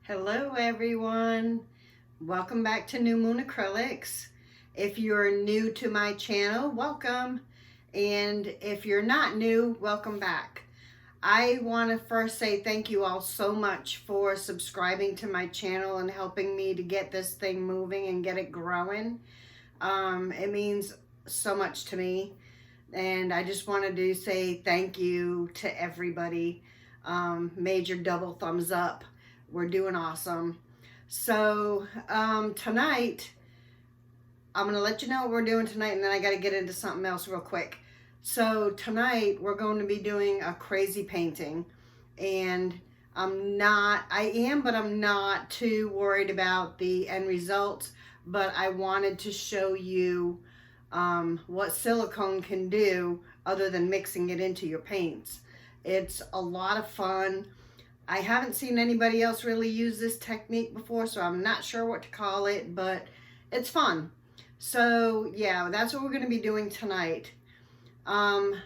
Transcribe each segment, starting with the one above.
Hello everyone, welcome back to New Moon Acrylics. If you're new to my channel, welcome, and if you're not new, welcome back. I want to first say thank you all so much for subscribing to my channel and helping me to get this thing moving and get it growing. It means so much to me, and I just wanted to say thank you to everybody. Major double thumbs up. We're doing awesome. So tonight, I'm going to let you know what we're doing tonight, and then I got to get into something else real quick. So tonight, we're going to be doing a crazy painting. And I am, but I'm not too worried about the end results. But I wanted to show you what silicone can do other than mixing it into your paints. It's a lot of fun. I haven't seen anybody else really use this technique before, so I'm not sure what to call it, but it's fun. So yeah, that's what we're going to be doing tonight. The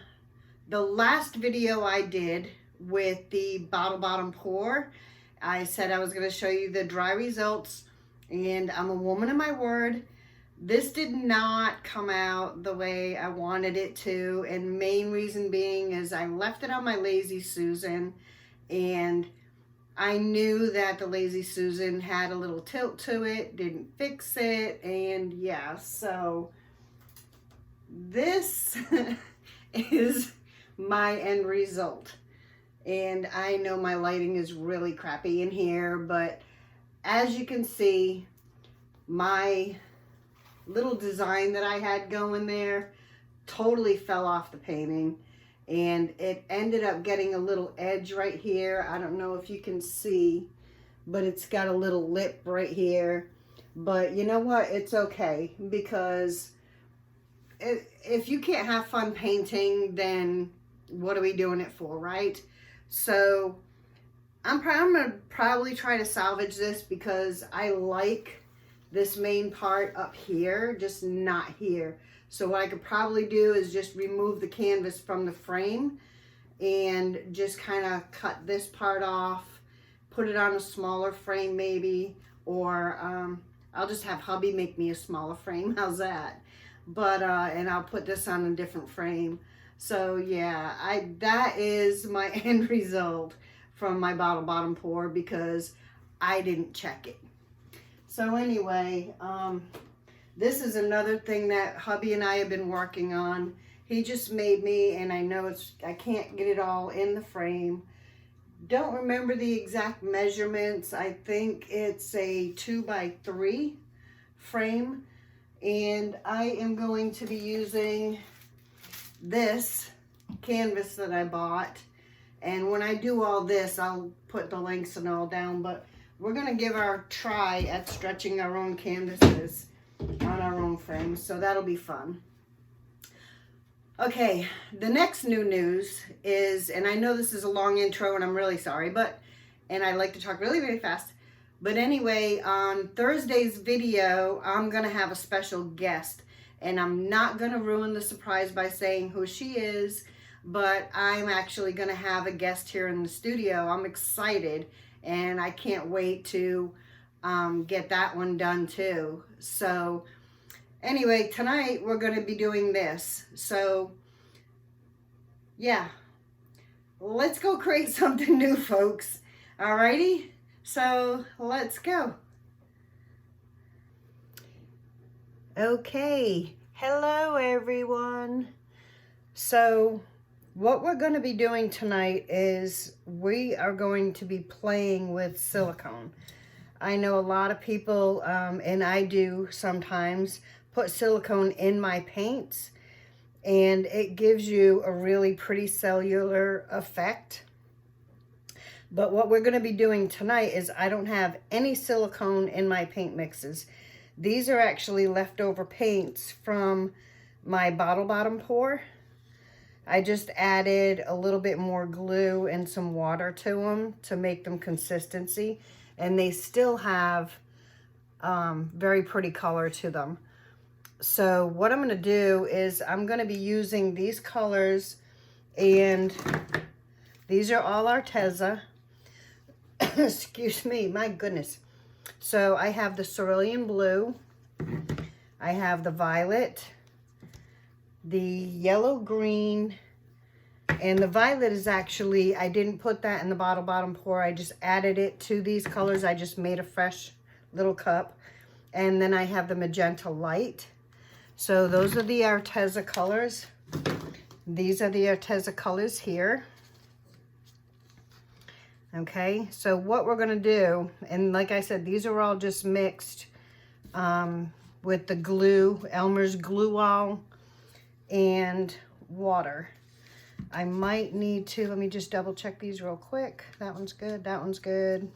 last video I did with the bottle bottom pour, I said I was going to show you the dry results, and I'm a woman of my word. This did not come out the way I wanted it to, and main reason being is I left it on my Lazy Susan, and I knew that the Lazy Susan had a little tilt to it, didn't fix it, and yeah, so this is my end result. And I know my lighting is really crappy in here, but as you can see, my little design that I had going there totally fell off the painting. And it ended up getting a little edge right here. I don't know if you can see, but it's got a little lip right here. But you know what? It's okay, because if you can't have fun painting, then what are we doing it for, right? So I'm going to probably try to salvage this, because I like this main part up here, just not here. So what I could probably do is just remove the canvas from the frame and just kind of cut this part off, put it on a smaller frame maybe, or I'll just have hubby make me a smaller frame. How's that? But and I'll put this on a different frame. So yeah, that is my end result from my bottle bottom pour, because I didn't check it. So anyway, this is another thing that hubby and I have been working on. He just made me, and I know I can't get it all in the frame. Don't remember the exact measurements. I think it's a 2x3 frame. And I am going to be using this canvas that I bought. And when I do all this, I'll put the links and all down. But we're going to give our try at stretching our own canvases on our own frames, so that'll be fun. Okay, the next new news is, and I know this is a long intro and I'm really sorry, and I like to talk really, really fast, but anyway, on Thursday's video, I'm going to have a special guest, and I'm not going to ruin the surprise by saying who she is, but I'm actually going to have a guest here in the studio. I'm excited, and I can't wait to get that one done too. So anyway, tonight we're going to be doing this. So yeah, let's go create something new, folks. Alrighty, so let's go. Okay, hello everyone. So what we're going to be doing tonight is we are going to be playing with silicone. I know a lot of people, and I do sometimes, put silicone in my paints, and it gives you a really pretty cellular effect. But what we're going to be doing tonight is I don't have any silicone in my paint mixes. These are actually leftover paints from my bottle bottom pour. I just added a little bit more glue and some water to them to make them consistency. And they still have very pretty color to them. So what I'm going to do is I'm going to be using these colors, and these are all Arteza. Excuse me, my goodness. So I have the cerulean blue, I have the violet, the yellow green, and the violet is actually, I didn't put that in the bottom pour. I just added it to these colors. I just made a fresh little cup. And then I have the magenta light. So those are the Arteza colors. These are the Arteza colors here. Okay, so what we're going to do, and like I said, these are all just mixed with the glue, Elmer's glue all, and water. I might need to, let me just double check these real quick. That one's good, that one's good.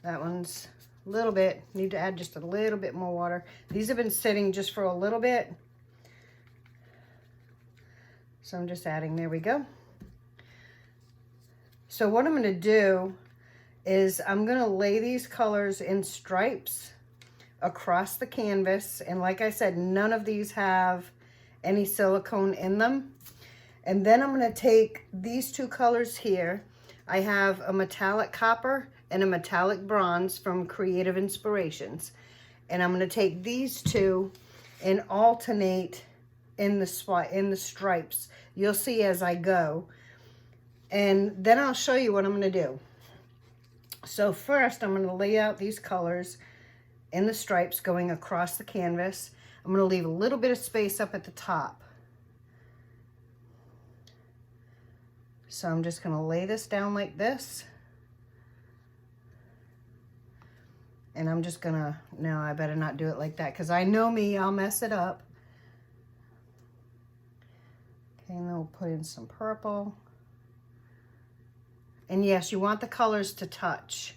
That one's a little bit, need to add just a little bit more water. These have been sitting just for a little bit. So I'm just adding, there we go. So what I'm going to do is I'm going to lay these colors in stripes across the canvas. And like I said, none of these have any silicone in them. And then I'm going to take these two colors here. I have a metallic copper and a metallic bronze from Creative Inspirations. And I'm going to take these two and alternate in the stripes. You'll see as I go. And then I'll show you what I'm going to do. So first, I'm going to lay out these colors in the stripes going across the canvas. I'm going to leave a little bit of space up at the top. So I'm just going to lay this down like this. And I'm just going to, no, I better not do it like that because I know me, I'll mess it up. Okay, and then we'll put in some purple. And yes, you want the colors to touch.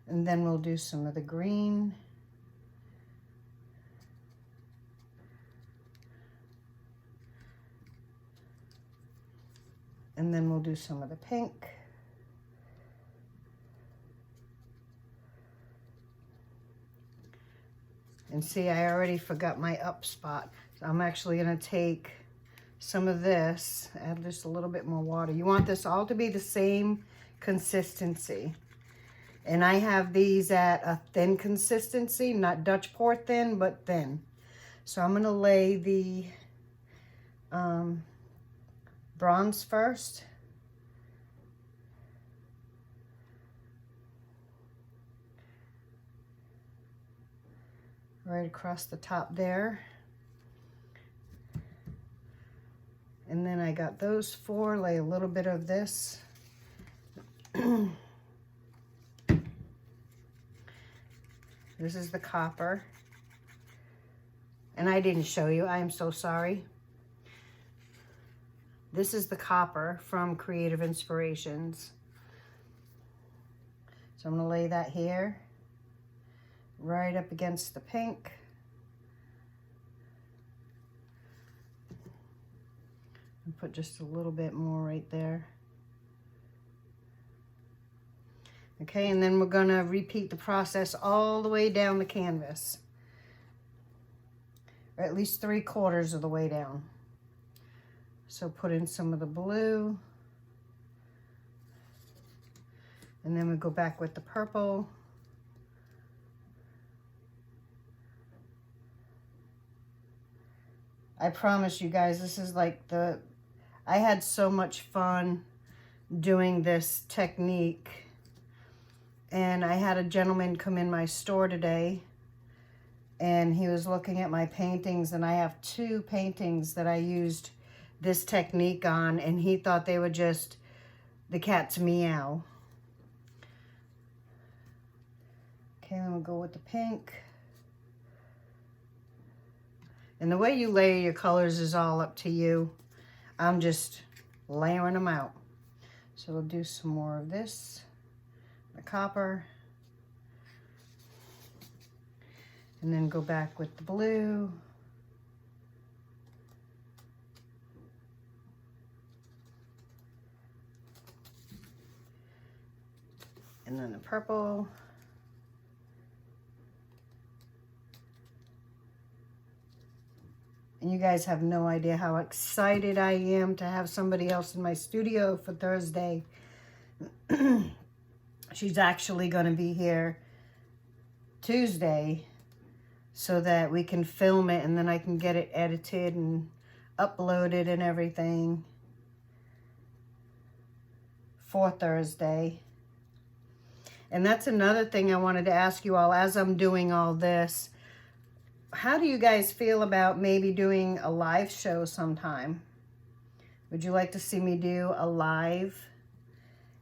And then we'll do some of the green. And then we'll do some of the pink. And see, I already forgot my up spot. So I'm actually going to take some of this, add just a little bit more water. You want this all to be the same consistency. And I have these at a thin consistency, not Dutch pour thin, but thin. So I'm going to lay the bronze first. Right across the top there. And then I got those four, lay a little bit of this. This is the copper. And I didn't show you, I am so sorry. This is the copper from Creative Inspirations. So I'm gonna lay that here, right up against the pink. And put just a little bit more right there. Okay, and then we're gonna repeat the process all the way down the canvas. Or at least 3/4 of the way down. So put in some of the blue. And then we go back with the purple. I promise you guys, this is like I had so much fun doing this technique. And I had a gentleman come in my store today and he was looking at my paintings, and I have 2 paintings that I used this technique on, and he thought they were just the cat's meow. Okay, then we'll go with the pink. And the way you layer your colors is all up to you. I'm just layering them out. So we'll do some more of this, the copper. And then go back with the blue. And then the purple. And you guys have no idea how excited I am to have somebody else in my studio for Thursday. She's actually going to be here Tuesday so that we can film it and then I can get it edited and uploaded and everything for Thursday. And that's another thing I wanted to ask you all as I'm doing all this. How do you guys feel about maybe doing a live show sometime? Would you like to see me do a live?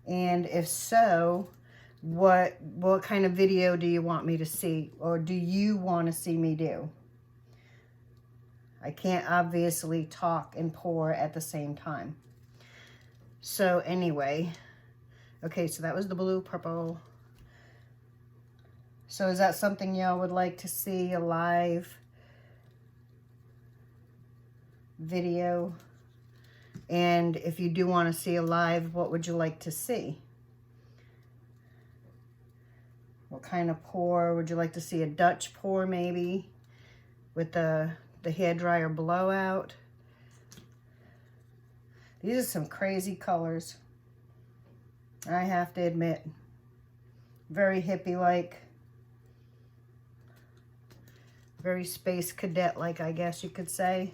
And if so, what kind of video do you want me to see, or do you want to see me do? I can't obviously talk and pour at the same time. So anyway, okay, so that was the blue, purple. So is that something y'all would like to see, a live video? And if you do want to see a live, what would you like to see? What kind of pour? Would you like to see a Dutch pour maybe with the hairdryer blowout? These are some crazy colors, I have to admit. Very hippie-like. Very space cadet-like, I guess you could say.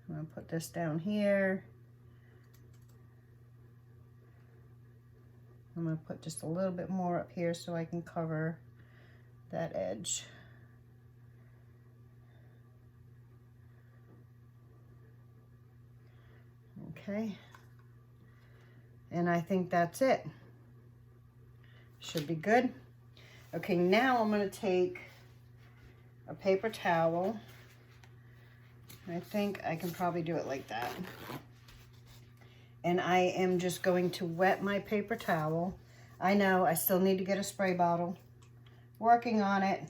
I'm going to put this down here. I'm going to put just a little bit more up here so I can cover that edge. Okay. And I think that's it. Should be good. Okay, now I'm going to take a paper towel. I think I can probably do it like that. And I am just going to wet my paper towel. I know I still need to get a spray bottle. Working on it.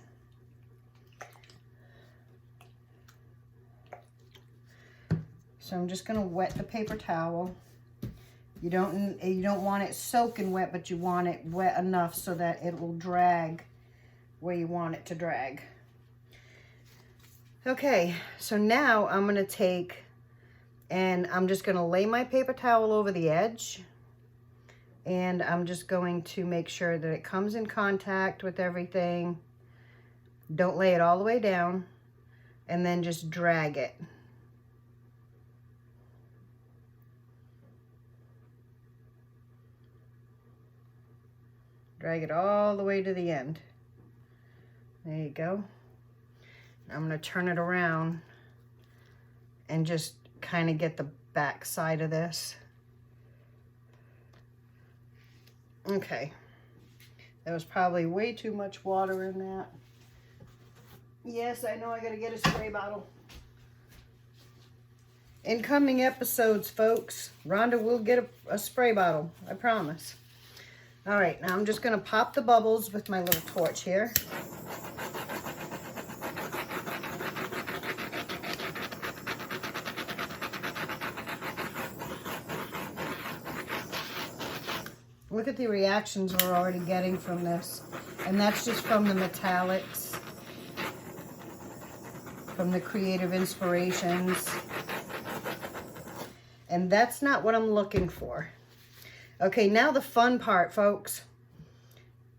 So I'm just going to wet the paper towel. You don't want it soaking wet, but you want it wet enough so that it will drag where you want it to drag. Okay, so now I'm going to take and I'm just going to lay my paper towel over the edge, and I'm just going to make sure that it comes in contact with everything. Don't lay it all the way down, and then just drag it. Drag it all the way to the end. There you go. I'm going to turn it around and just kind of get the back side of this. Okay. There was probably way too much water in that. Yes, I know I got to get a spray bottle. In coming episodes, folks, Rhonda will get a spray bottle. I promise. All right, now I'm just going to pop the bubbles with my little torch here. Look at the reactions we're already getting from this. And that's just from the metallics, from the creative inspirations. And that's not what I'm looking for. Okay, now the fun part, folks.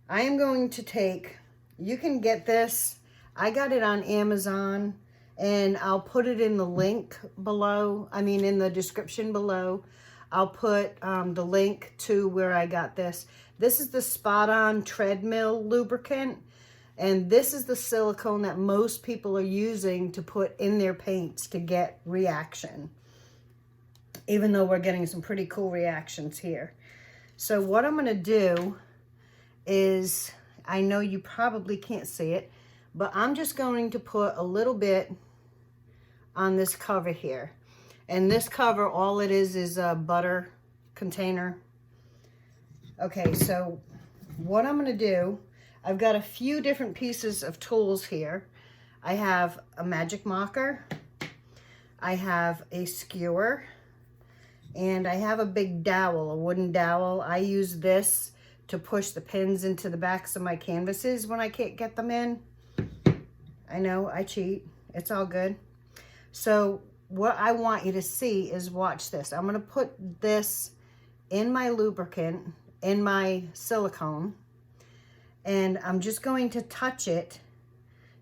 I am going to take, you can get this, I got it on Amazon, and I'll put it in the link below, in the description below. I'll put the link to where I got this. This is the Spot On Treadmill Lubricant, and this is the silicone that most people are using to put in their paints to get reaction, even though we're getting some pretty cool reactions here. So what I'm going to do is, I know you probably can't see it, but I'm just going to put a little bit on this cover here. And this cover, all it is a butter container. Okay, so what I'm going to do, I've got a few different pieces of tools here. I have a magic marker, I have a skewer, and I have a big dowel, a wooden dowel. I use this to push the pins into the backs of my canvases when I can't get them in. I know, I cheat. It's all good. So what I want you to see is, watch this. I'm going to put this in my lubricant, in my silicone, and I'm just going to touch it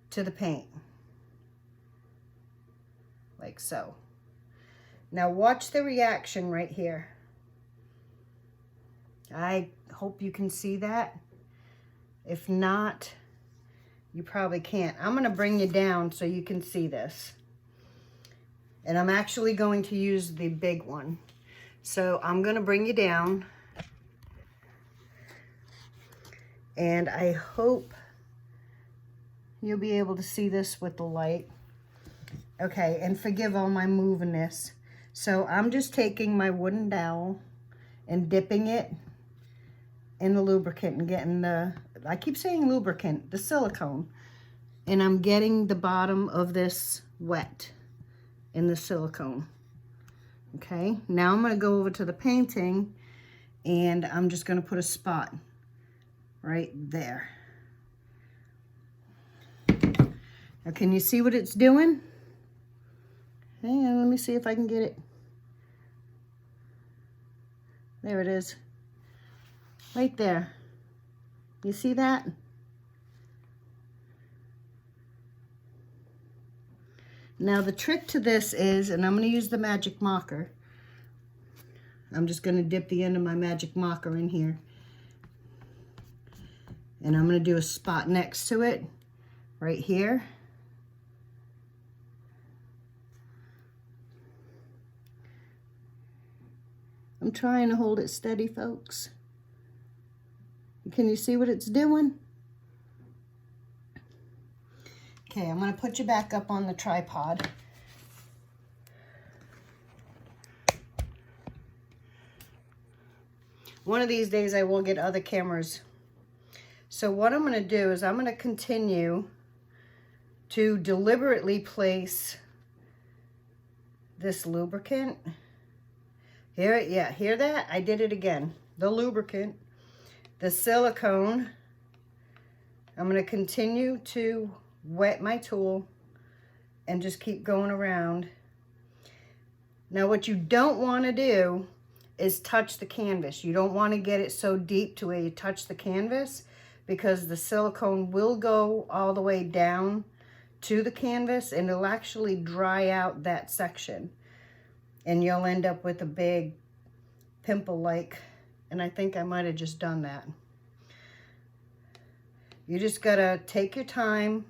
to the paint, like so. Now watch the reaction right here. I hope you can see that. If not, you probably can't. I'm gonna bring you down so you can see this. And I'm actually going to use the big one. So I'm gonna bring you down. And I hope you'll be able to see this with the light. Okay, and forgive all my movingness. So I'm just taking my wooden dowel and dipping it in the lubricant and getting the, I keep saying lubricant, the silicone. And I'm getting the bottom of this wet in the silicone. Okay, now I'm gonna go over to the painting and I'm just gonna put a spot right there. Now can you see what it's doing? Hang on, let me see if I can get it. There it is. Right there. You see that? Now the trick to this is, and I'm going to use the magic marker. I'm just going to dip the end of my magic marker in here. And I'm going to do a spot next to it, right here. I'm trying to hold it steady, folks. Can you see what it's doing? Okay, I'm going to put you back up on the tripod. One of these days I will get other cameras. So what I'm going to do is I'm going to continue to deliberately place this lubricant. Here, yeah, hear that? I did it again. The lubricant, the silicone. I'm going to continue to wet my tool and just keep going around. Now what you don't want to do is touch the canvas. You don't want to get it so deep to where you touch the canvas, because the silicone will go all the way down to the canvas and it'll actually dry out that section. And you'll end up with a big pimple-like, and I think I might have just done that. You just gotta take your time,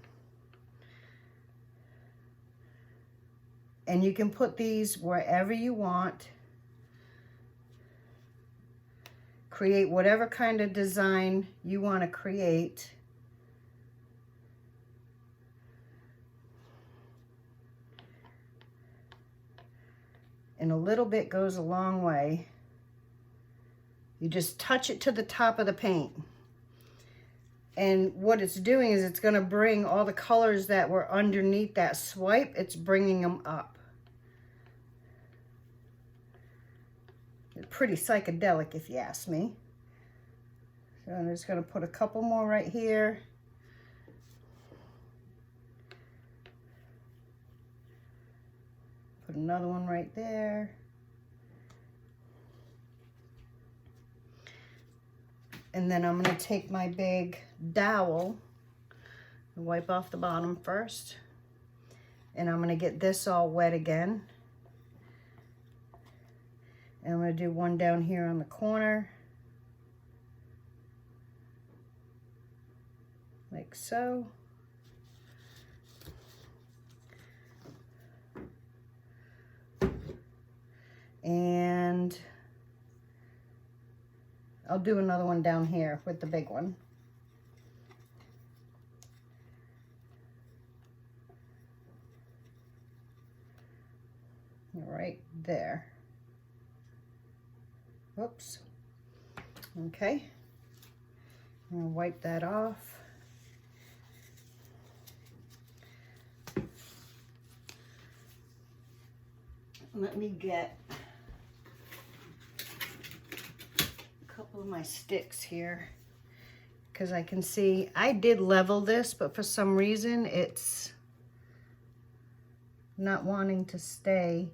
and you can put these wherever you want. Create whatever kind of design you want to create. And a little bit goes a long way. You just touch it to the top of the paint. And what it's doing is it's going to bring all the colors that were underneath that swipe, it's bringing them up. It's pretty psychedelic if you ask me. So I'm just going to put a couple more right here. Put another one right there. And then I'm going to take my big dowel and wipe off the bottom first. And I'm going to get this all wet again. And I'm going to do one down here on the corner. Like so. And I'll do another one down here with the big one. Right there. Whoops. Okay. I'm going to wipe that off. Let me get a couple of my sticks here, because I can see I did level this, but for some reason it's not wanting to stay.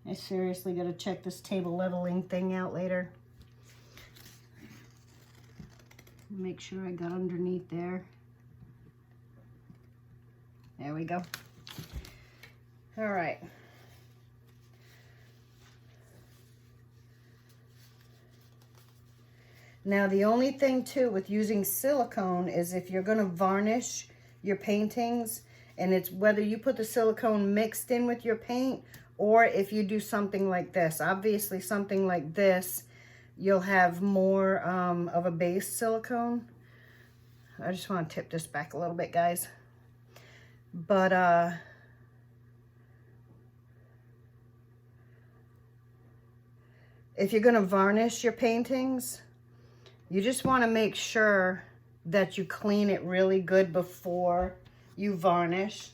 I seriously gotta check this table leveling thing out later. Make sure I got underneath there. There we go. All right. Now the only thing too with using silicone is if you're gonna varnish your paintings, and it's whether you put the silicone mixed in with your paint or if you do something like this. Obviously something like this, you'll have more of a base silicone. I just want to tip this back a little bit, guys. But if you're going to varnish your paintings, you just want to make sure that you clean it really good before you varnish.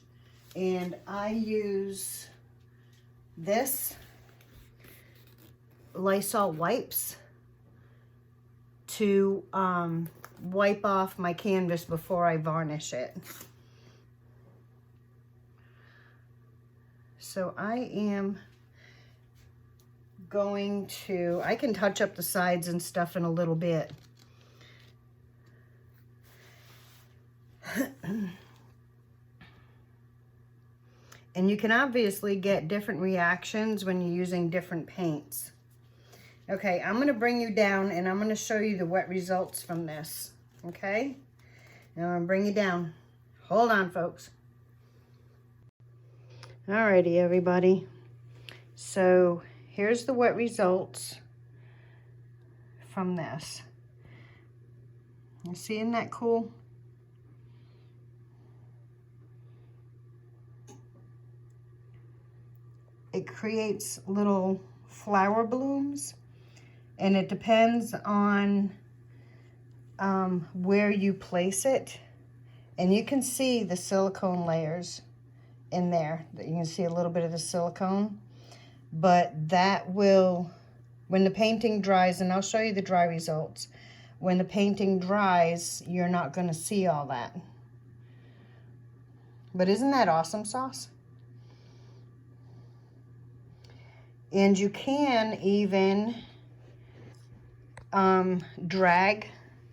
And I use this Lysol wipes to wipe off my canvas before I varnish it. So I am going to, I can touch up the sides and stuff in a little bit. And you can obviously get different reactions when you're using different paints. Okay, I'm going to bring you down and I'm going to show you the wet results from this. Okay? Now I'm going to bring you down. Hold on, folks. Alrighty, everybody. So here's the wet results from this. You see, isn't that cool? It creates little flower blooms, and it depends on where you place it. And you can see the silicone layers in there. You can see a little bit of the silicone, but that will, when the painting dries, and I'll show you the dry results, when the painting dries, you're not going to see all that. But isn't that awesome sauce? And you can even drag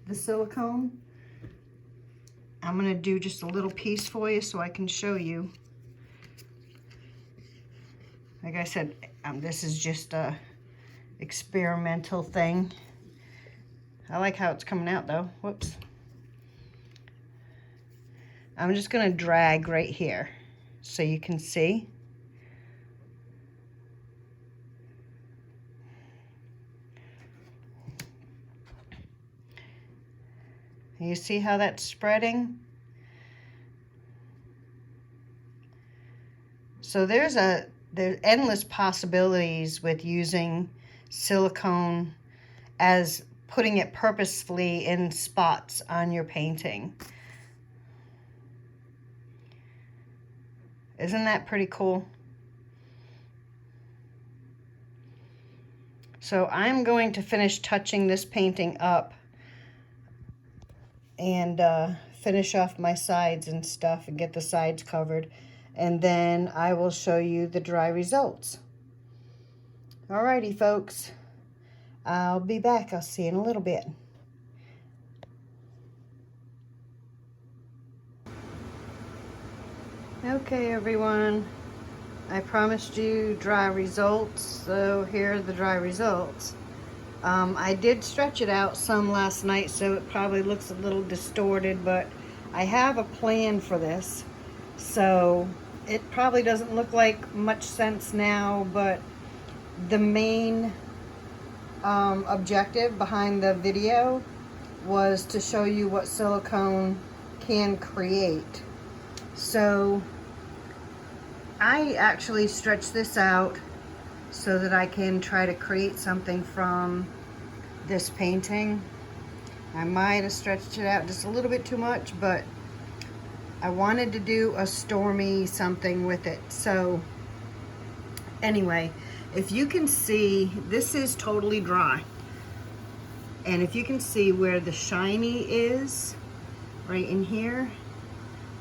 the silicone. I'm going to do just a little piece for you so I can show you. Like I said, this is just a experimental thing. I like how it's coming out though. Whoops. I'm just going to drag right here so you can see. You see how that's spreading? So there's endless possibilities with using silicone as putting it purposefully in spots on your painting. Isn't that pretty cool? So I'm going to finish touching this painting up and finish off my sides and stuff and get the sides covered, and then I will show you the dry results. Alrighty, folks, I'll be back. I'll see you in a little bit. Okay, everyone, I promised you dry results, so here are the dry results. I did stretch it out some last night, so it probably looks a little distorted, but I have a plan for this. So it probably doesn't look like much sense now, but the main objective behind the video was to show you what silicone can create. So I actually stretched this out so that I can try to create something from this painting. I might have stretched it out just a little bit too much, but I wanted to do a stormy something with it. So anyway, if you can see, this is totally dry. And if you can see where the shiny is, right in here,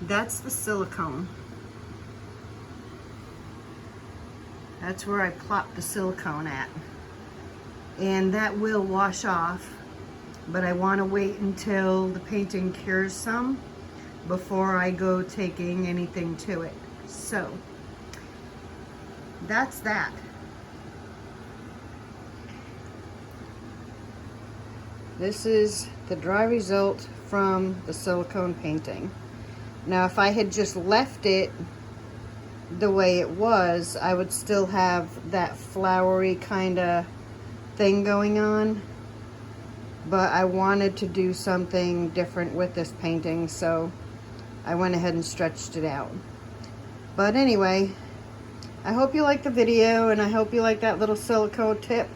that's the silicone. That's where I plop the silicone at. And that will wash off, but I want to wait until the painting cures some before I go taking anything to it. So that's that. This is the dry result from the silicone painting. Now if I had just left it the way it was, I would still have that flowery kind of thing going on, but I wanted to do something different with this painting, so I went ahead and stretched it out. But anyway, I hope you liked the video, and I hope you like that little silicone tip.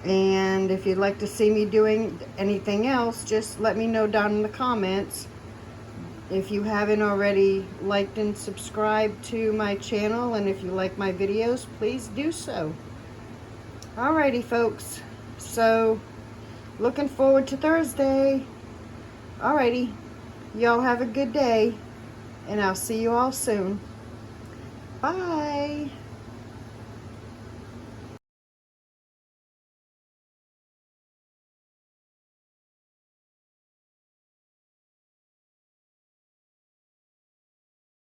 And if you'd like to see me doing anything else, just let me know down in the comments. If you haven't already liked and subscribed to my channel, and if you like my videos, please do so. Alrighty folks, so looking forward to Thursday. Alrighty, y'all have a good day, and I'll see you all soon. Bye.